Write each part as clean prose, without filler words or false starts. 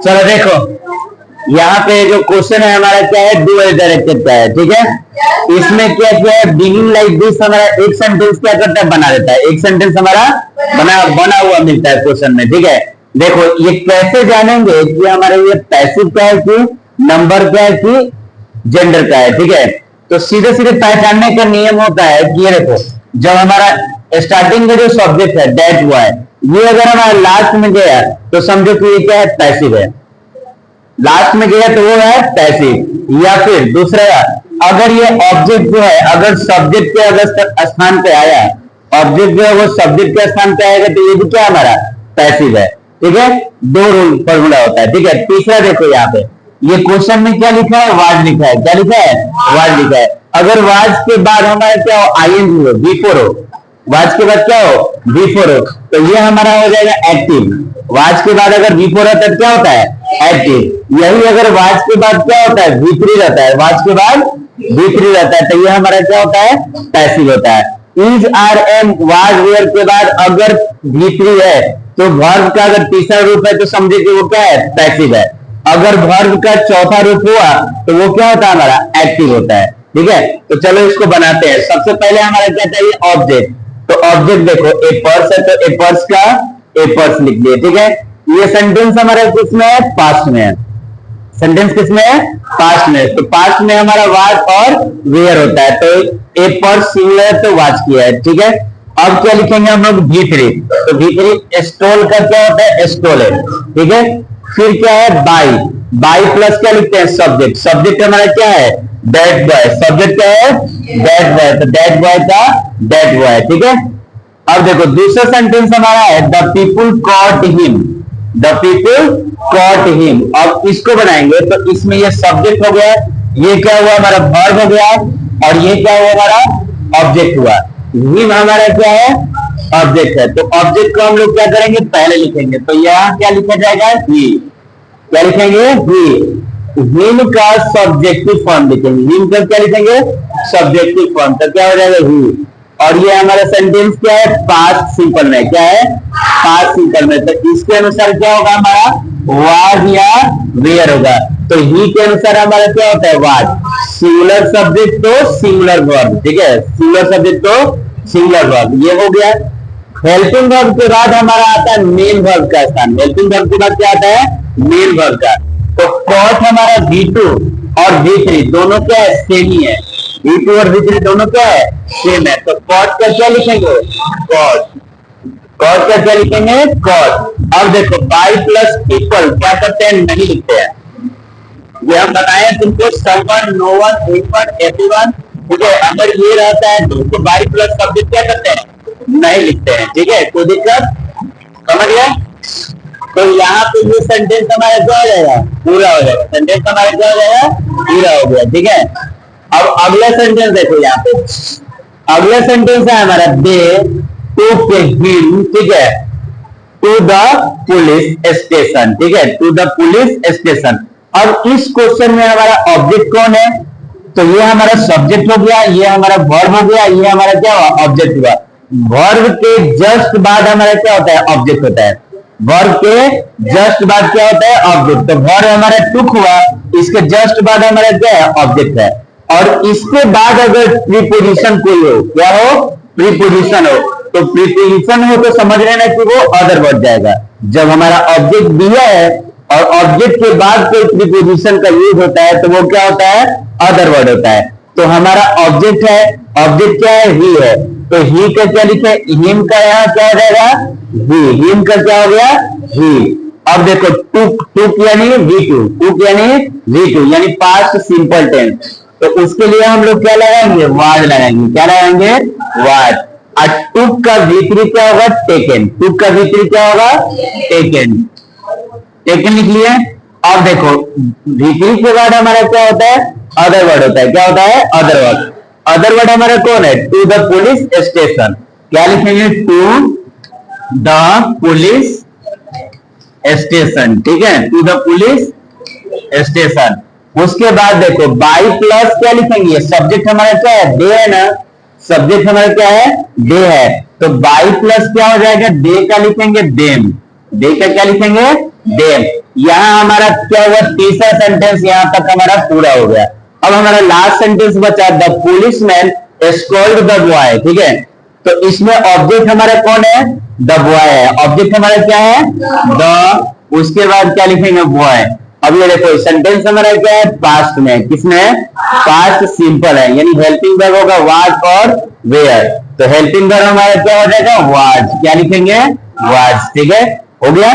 चलो देखो, यहाँ पे जो क्वेश्चन है हमारा क्या है, डुअल डायरेक्टेड का है, ठीक है। इसमें क्या क्या है, बिगिन लाइक दिस हमारा एक सेंटेंस क्या करता है, बना देता है। एक सेंटेंस हमारा बना हुआ मिलता है क्वेश्चन में, ठीक है। देखो ये कैसे जानेंगे कि हमारा ये पैसिव क्या है, कि नंबर क्या है, कि जेंडर का है, ठीक है। तो सीधे सीधे पहचानने का नियम होता है कि ये देखो, जब हमारा स्टार्टिंग में जो सब्जेक्ट है दैट हुआ है, ये अगर हमारा लास्ट में गया तो समझो कि ये क्या है, पैसिव है। लास्ट में गया तो वो है पैसिव। या फिर दूसरा, अगर ये ऑब्जेक्ट जो है अगर सब्जेक्ट के अगर स्थान पे आया, ऑब्जेक्ट जो है वो सब्जेक्ट के स्थान पे आएगा तो ये भी क्या हमारा पैसिव है, ठीक है। दो रूल फॉर्मूला होता है, ठीक है। तीसरा देखो, यहाँ पे ये क्वेश्चन में क्या लिखा है, वाज लिखा है। क्या लिखा है, वाज लिखा है। अगर वाज के बाद हमारा क्या हो, आईएनजी हो, बिफोर हो, वाज के बाद क्या हो, बिफोर हो, तो ये हमारा हो जाएगा एक्टिव। वाज के बाद अगर बिफोर होता है क्या होता है, एक्टिव। यही अगर वाज के बाद क्या होता है, V3 रहता है, वाज के बाद V3 रहता है, तो ये हमारा क्या होता है, पैसिव होता है। Is, are, am, was, were के बाद अगर V3 है तो वर्ब का अगर तीसरा रूप है तो समझे कि वो क्या है, पैसिव है। अगर वर्ब का चौथा रूप हुआ तो वो क्या होता है, हमारा एक्टिव होता है, ठीक है। तो चलो इसको बनाते हैं। सबसे पहले हमारा क्या चाहिए, ऑब्जेक्ट। तो ऑब्जेक्ट देखो, ए पर्स है तो ए पर्स का ए पर्स लिख दिए, ठीक है। ये सेंटेंस हमारा किसमें है, पास्ट में है। सेंटेंस किसमें है, पास्ट में। तो पास्ट में हमारा वाज और वेयर होता है, तो ए पर्स सिंगुलर तो वाज किया है, ठीक है। अब क्या लिखेंगे हम लोग, V3। तो V3 स्टोल का क्या होता है, स्टोल है, ठीक है। फिर क्या है, बाई। बाई प्लस क्या लिखते हैं, सब्जेक्ट। सब्जेक्ट हमारा क्या है, दैट बॉय। सब्जेक्ट क्या है, दैट बॉय, तो दैट बॉय का दैट बॉय, ठीक है। अब देखो दूसरा सेंटेंस हमारा है, the people cot him. The people cot him. अब इसको बनाएंगे तो इसमें ये सब्जेक्ट हो गया, ये क्या हुआ हमारा, वर्ब हो गया, और ये क्या हुआ हमारा, ऑब्जेक्ट हुआ। हिम हमारा क्या है, ऑब्जेक्ट है। तो ऑब्जेक्ट को हम लोग क्या करेंगे, पहले लिखेंगे। तो यहाँ क्या लिखा जाएगा, ही। क्या लिखेंगे, ही। हिम का सब्जेक्टिव फॉर्म लिखेंगे। हिम का क्या लिखेंगे, सब्जेक्टिव फॉर्म। तो क्या हो जाएगा, ही। और ये हमारा सेंटेंस क्या है, पास्ट सिंपल में। क्या है, पास्ट सिंपल में। तो इसके अनुसार क्या होगा हमारा, वाज या वेयर होगा। तो ही के अनुसार हमारा क्या होता है, वाज। सिंगुलर सब्जेक्ट तो सिंगुलर वर्ब, ठीक है। सिंगुलर सब्जेक्ट तो सिंगुलर वर्ब, ये हो गया। हेल्पिंग वर्ब के बाद हमारा आता है मेन वर्ब का स्थान। हेल्पिंग वर्ब के बाद क्या आता है, मेन वर्ब का। तो कॉट हमारा V2 और V3 दोनों क्या है, सेम ही है। V2 और V3 दोनों क्या है, सेम है। तो कॉट का क्या लिखेंगे, कॉट। कॉट का क्या लिखेंगे, कॉट। अब देखो, बाई प्लस पीपल क्या करते हैं, नहीं लिखते हैं। ये हम बताए तुमको, someone, no one, anyone, everyone, ठीक है। अगर ये रहता है तो बाई प्लस सब्जेक्ट क्या करते हैं, नहीं लिखते हैं, ठीक है। कोई दिक्कत, समझ गया। तो यहाँ पे ये सेंटेंस हमारा क्या हो जाएगा, पूरा हो जाएगा। सेंटेंस हमारा क्या हो जाएगा, पूरा हो गया, ठीक है। अब अगला सेंटेंस देखो, यहाँ पे अगला सेंटेंस है हमारा, दे टूक हिम, ठीक है, टू द पुलिस स्टेशन, ठीक है, टू द पुलिस स्टेशन। अब इस क्वेश्चन में हमारा ऑब्जेक्ट कौन है, तो ये हमारा सब्जेक्ट हो गया, ये हमारा वर्ब हो गया, ये हमारा क्या हुआ, ऑब्जेक्ट हुआ। वर्ब के जस्ट बाद हमारा क्या होता है, ऑब्जेक्ट होता है। वर्ब के जस्ट बाद क्या होता है, ऑब्जेक्ट। तो वर्ब हमारा टुक हुआ, इसके जस्ट बाद हमारा क्या है, ऑब्जेक्ट है। और इसके बाद अगर प्रीपोजिशन कोई हो, क्या हो, प्रीपोजिशन हो, तो प्रीपोजिशन हो तो समझ लेना कि वो अदर वर्ड जाएगा। जब हमारा ऑब्जेक्ट दिया है और ऑब्जेक्ट के बाद कोई प्रीपोजिशन का यूज होता है तो वो क्या होता है, अदर वर्ड होता है। तो हमारा ऑब्जेक्ट है, ऑब्जेक्ट क्या है, ही है। तो ही का क्या लिखे, हिम का यहाँ क्या हो जाएगा, ही। हिम का क्या हो गया, ही। अब देखो, टुक, टुक यानी V2, टुक यानी V2 यानी पास्ट सिंपल टेंस। तो उसके लिए हम लोग क्या लगाएंगे, वाज लगाएंगे। क्या लगाएंगे, वाज। और टुक का V3 क्या होगा, टेकन। टुक का V3 क्या होगा, टेकन। टेकन लिख लिए। अब देखो, V3 के बाद हमारा क्या होता है, अदर वर्ड होता है। क्या होता है, अदर वर्ड। अदर वर्ड हमारा कौन है, टू द पुलिस स्टेशन। क्या लिखेंगे, टू द पुलिस स्टेशन, ठीक है, टू द पुलिस स्टेशन। उसके बाद देखो, बाई प्लस क्या लिखेंगे, सब्जेक्ट हमारा क्या है, डे है ना। सब्जेक्ट हमारा क्या है, डे है। तो बाई प्लस क्या हो जाएगा, डे का लिखेंगे, डेम। दे का क्या लिखेंगे, देम। यहाँ हमारा क्या हुआ, तीसरा सेंटेंस यहाँ तक हमारा पूरा हो गया। अब हमारा लास्ट सेंटेंस बचा, the policeman scold the boy. ठीक है, तो इसमें ऑब्जेक्ट हमारा कौन है, द बॉय है। ऑब्जेक्ट हमारा क्या है, द, उसके बाद क्या लिखेंगे, बॉय। अब ये देखो सेंटेंस हमारा क्या है, पास्ट में, किसमें, पास्ट सिंपल है, यानी हेल्पिंग वर्ब होगा वाज और वेयर। तो हेल्पिंग वर्ब हमारा क्या हो जाएगा, वाज। क्या लिखेंगे, वाज। ठीक है, हो गया।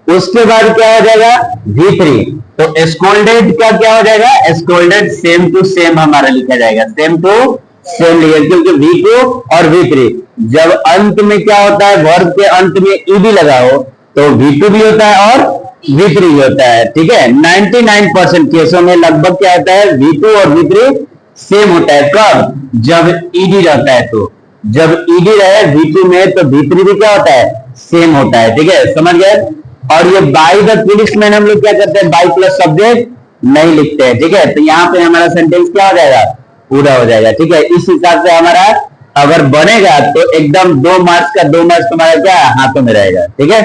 उसके बाद क्या हो जाएगा, V3। तो स्कोल्डेड का क्या हो जाएगा, स्कोल्डेड सेम टू सेम हमारा लिखा जाएगा, सेम टू सेम लिखा, क्योंकि V2 और V3 जब अंत में क्या होता है, वर्ब के अंत में ईडी लगा हो तो V2 भी होता है और V3 भी होता है। ठीक है, 99% केसों में लगभग क्या होता है, V2 और V3 सेम होता है। कब, जब ईडी रहता है, तो जब ईडी रहे V2 में तो V3 भी क्या होता है, सेम होता है। ठीक है, समझ गए। और ये बाय द पुलिसमैन हम लोग क्या करते हैं, बाय प्लस सब्जेक्ट नहीं लिखते हैं। ठीक है, तो यहाँ पे हमारा सेंटेंस क्या हो जाएगा, पूरा हो जाएगा। ठीक है, इस हिसाब से हमारा अगर बनेगा तो एकदम 2 मार्क्स का 2 मार्क्स तुम्हारा क्या हाथों में रहेगा। ठीक है।